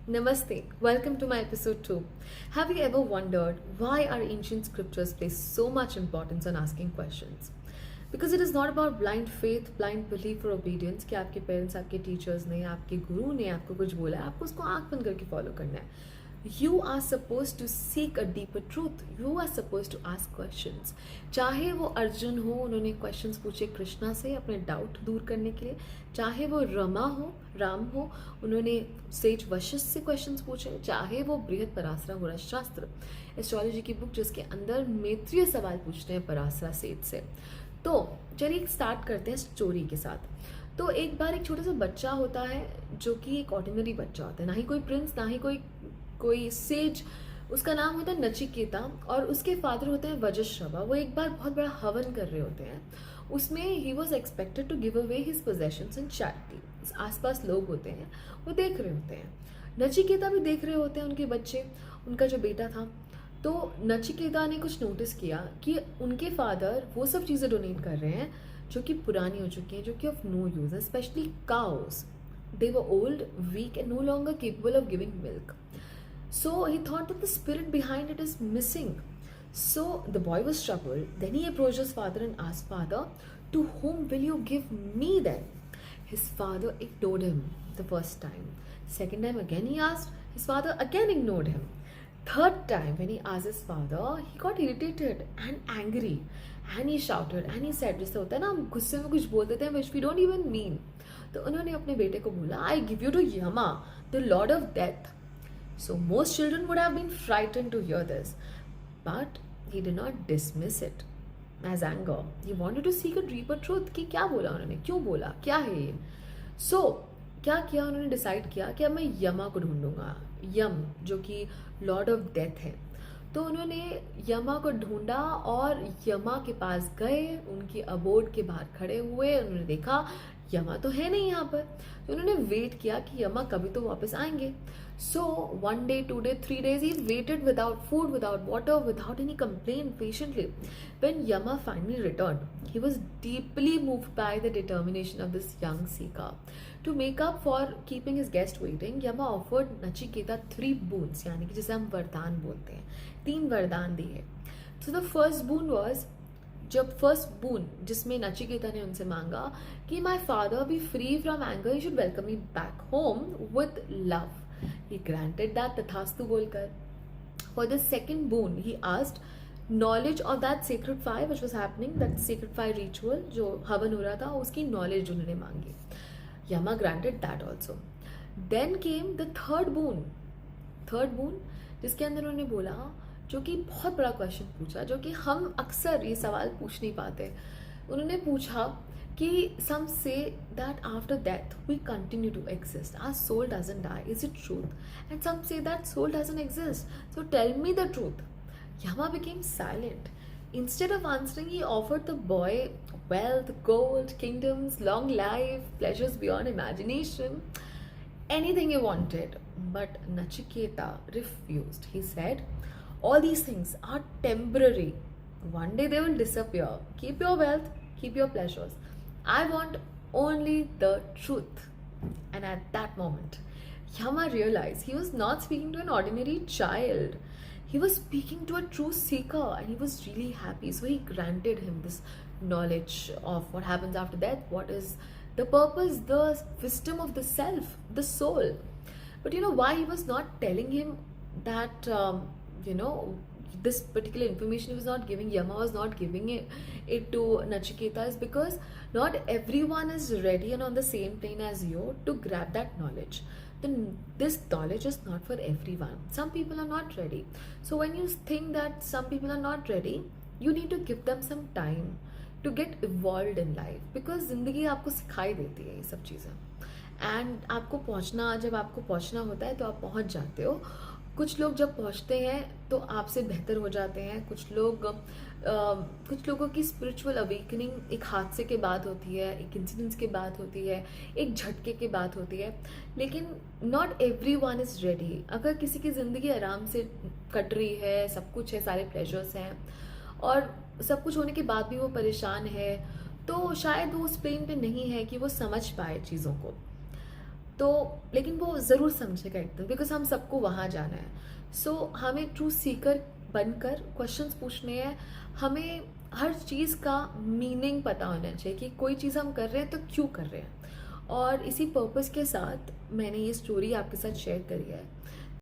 Namaste. Welcome to my episode 2. Have you ever wondered why our ancient scriptures place so much importance on asking questions? Because it is not about blind faith, blind belief or obedience कि आपके parents, आपके teachers ने, आपके गुरु ने आपको कुछ बोला है, आपको उसको आंख बंद करके फॉलो करना है. You are supposed to seek a deeper truth. You are supposed to ask questions. चाहे वो अर्जुन हो, उन्होंने क्वेश्चंस पूछे कृष्णा से अपने डाउट दूर करने के लिए, चाहे वो राम हो, उन्होंने सेज वशिष्ठ से क्वेश्चंस पूछे, चाहे वो बृहद पराशरा हो शास्त्र एस्ट्रोलॉजी की बुक जिसके अंदर मैत्रेय सवाल पूछते हैं पराशरा सेज से. तो चलिए स्टार्ट करते हैं स्टोरी के साथ. तो एक बार एक छोटा सा बच्चा होता है जो कि एक ऑर्डिनरी बच्चा होता है, ना ही कोई प्रिंस, ना ही कोई सेज. उसका नाम होता है नचिकेता और उसके फादर होते हैं वज्रश्रवा. वो एक बार बहुत बड़ा हवन कर रहे होते हैं. उसमें ही was expected to give away his possessions in charity. आसपास लोग होते हैं, वो देख रहे होते हैं. नचिकेता भी देख रहे होते हैं, उनके बच्चे, उनका जो बेटा था. तो नचिकेता ने कुछ नोटिस किया कि उनके फादर वो सब चीज़ें डोनेट कर रहे हैं जो कि पुरानी हो चुकी हैं, जो कि ऑफ नो यूज है, specially cows. They were old, weak and no longer capable of giving milk. So he thought that the spirit behind it is missing. So the boy was troubled. Then he approached his father and asked, "Father, to whom will you give me then?" His father ignored him the first time. Second time again he asked. His father again ignored him. Third time when he asked his father, he got irritated and angry. And he shouted and he said, जैसे होता है ना, हम गुस्से में कुछ बोल देते हैं which we don't even mean. तो उन्होंने अपने बेटे को बोला, "I give you to Yama, the Lord of Death." So most children would have been frightened to hear this, but he did not dismiss it as anger. He wanted to seek a deeper truth कि क्या बोला उन्होंने, क्यों बोला, क्या है ये. So क्या किया उन्होंने, डिसाइड किया कि अब मैं यमा को ढूंढूंगा. यम जो कि लॉर्ड ऑफ डेथ है. तो उन्होंने यमा को ढूंढा और यमा के पास गए, उनकी अबोर्ड के बाहर खड़े हुए. उन्होंने देखा यमा तो है नहीं यहाँ पर. तो उन्होंने वेट किया कि यमा कभी तो वापस आएंगे. So 1 day, 2 day, 3 days, he waited without food, without water, without any complaint, patiently. When Yama finally returned, he was deeply moved by the determination of this young seeker. To make up for keeping his guest waiting, Yama offered Nachiketa 3 boons, यानी कि जिसे हम वरदान बोलते हैं. 3 वरदान दिए. So the first boon was, जब फर्स्ट बून जिसमें नचिकेता ने उनसे मांगा कि my father B free from anger, you should welcome me back home with love. He granted that तथास्तु बोलकर. For the second boon, he asked knowledge of that sacred fire which was happening, that sacred fire ritual जो हवन हो रहा था, उसकी knowledge उन्होंने मांगी. Yama granted that also. Then came the third boon. Third boon जिसके अंदर उन्होंने बोला, जो कि बहुत बड़ा क्वेश्चन पूछा, जो कि हम अक्सर ये सवाल पूछ नहीं पाते. उन्होंने पूछा कि some say that after death we continue to exist, our soul doesn't die, is it truth? And some say that soul doesn't exist, so tell me the truth. Yama became silent. Instead of answering, he offered the boy wealth, gold, kingdoms, long life, pleasures beyond imagination, anything he wanted. But Nachiketa refused. He said, all these things are temporary. One day they will disappear. Keep your wealth, keep your pleasures. I want only the truth. And at that moment, Yama realized he was not speaking to an ordinary child. He was speaking to a true seeker, and he was really happy. So he granted him this knowledge of what happens after death, what is the purpose, the wisdom of the self, the soul. But why he was not telling him that, this particular information he was not giving, Yama was not giving it to Nachiketa, is because not everyone is ready and on the same plane as you to grab that knowledge. Then this knowledge is not for everyone. Some people are not ready. So when you think that some people are not ready, you need to give them some time to get evolved in life, because जिंदगी आपको सिखाई देती है ये सब चीज़ें. And जब आपको पहुंचना होता है तो आप पहुंच जाते हो. कुछ लोग जब पहुंचते हैं तो आपसे बेहतर हो जाते हैं. कुछ लोगों की स्पिरिचुअल अवेकनिंग एक हादसे के बाद होती है, एक इंसिडेंस के बाद होती है, एक झटके के बाद होती है. लेकिन not every one is ready. अगर किसी की ज़िंदगी आराम से कट रही है, सब कुछ है, सारे प्लेजर्स हैं, और सब कुछ होने के बाद भी वो परेशान है, तो शायद वो उस प्लेन पे नहीं है कि वो समझ पाए चीज़ों को. तो लेकिन वो ज़रूर समझेगा एक दिन, बिकॉज हम सबको वहाँ जाना है. सो हमें ट्रू सीकर बनकर क्वेश्चंस पूछने हैं. हमें हर चीज़ का मीनिंग पता होना चाहिए कि कोई चीज़ हम कर रहे हैं तो क्यों कर रहे हैं. और इसी पर्पस के साथ मैंने ये स्टोरी आपके साथ शेयर करी है.